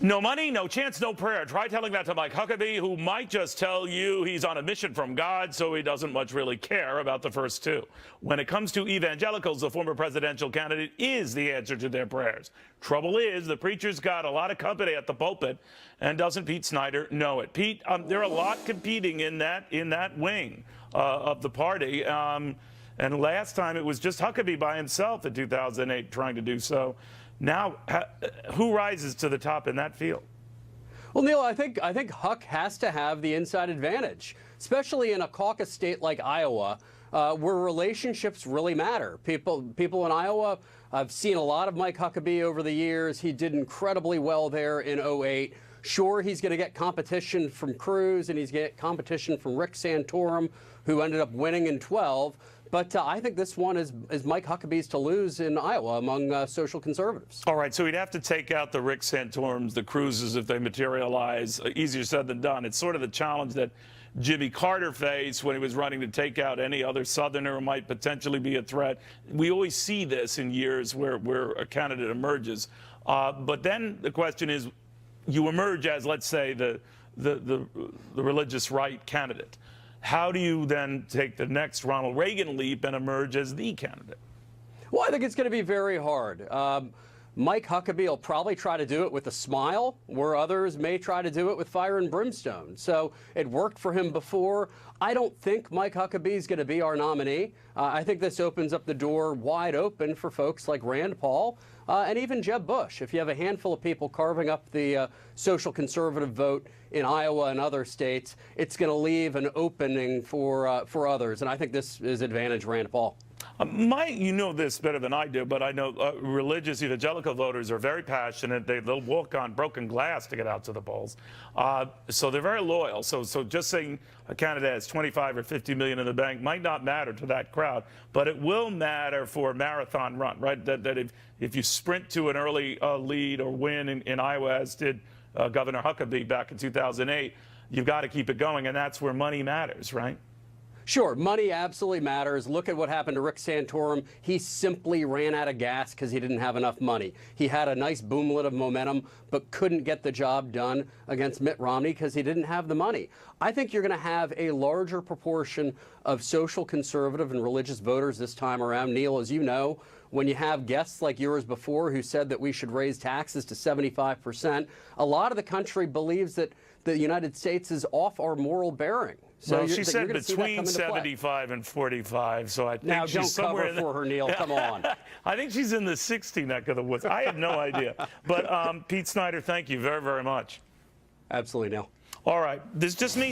No money, no chance, no prayer. Try telling that to Mike Huckabee, who might just tell you he's on a mission from God, so he doesn't much really care about the first two. When it comes to evangelicals, the former presidential candidate is the answer to their prayers. Trouble is, the preacher's got a lot of company at the pulpit, and doesn't Pete Snyder know it? Pete, there are a lot competing in that wing of the party. And last time it was just Huckabee by himself in 2008 trying to do so. Now, who rises to the top in that field? Well, Neil, I think Huck has to have the inside advantage, especially in a caucus state like Iowa, where relationships really matter. People in Iowa have seen a lot of Mike Huckabee over the years. He did incredibly well there in 2008. Sure, he's going to get competition from Cruz, and he's going to get competition from Rick Santorum, who ended up winning in 2012. But I think this one is Mike Huckabee's to lose in Iowa among social conservatives. All right, so he'd have to take out the Rick Santorums, the Cruzes, if they materialize. Easier said than done. It's sort of the challenge that Jimmy Carter faced when he was running to take out any other Southerner who might potentially be a threat. We always see this in years where a candidate emerges. But then the question is, you emerge as, let's say, the religious right candidate. How do you then take the next Ronald Reagan leap and emerge as the candidate? Well, I think it's going to be very hard. Mike Huckabee will probably try to do it with a smile, where others may try to do it with fire and brimstone. So it worked for him before. I don't think Mike Huckabee is going to be our nominee. I think this opens up the door wide open for folks like Rand Paul and even Jeb Bush. If you have a handful of people carving up the social conservative vote in Iowa and other states, it's going to leave an opening for others. And I think this is advantage Rand Paul. You know this better than I do, but I know religious evangelical voters are very passionate. They'll walk on broken glass to get out to the polls. So they're very loyal. So just saying a candidate has 25 or 50 million in the bank might not matter to that crowd, but it will matter for a marathon run, right? That if you sprint to an early lead or win in Iowa, as did Governor Huckabee back in 2008, you've got to keep it going, and that's where money matters, right? Sure, money absolutely matters. Look at what happened to Rick Santorum. He simply ran out of gas because he didn't have enough money. He had a nice boomlet of momentum, but couldn't get the job done against Mitt Romney because he didn't have the money. I think you're going to have a larger proportion of social conservative and religious voters this time around. Neil, as you know, when you have guests like yours before who said that we should raise taxes to 75%, a lot of the country believes that the United States is off our moral bearing. So well, she said between 75 and 45, so I think now, she's somewhere don't cover for her, Neil. Come on. I think she's in the 60 neck of the woods. I have no idea. But Pete Snyder, thank you very, very much. Absolutely, Neil. All right. This is just me.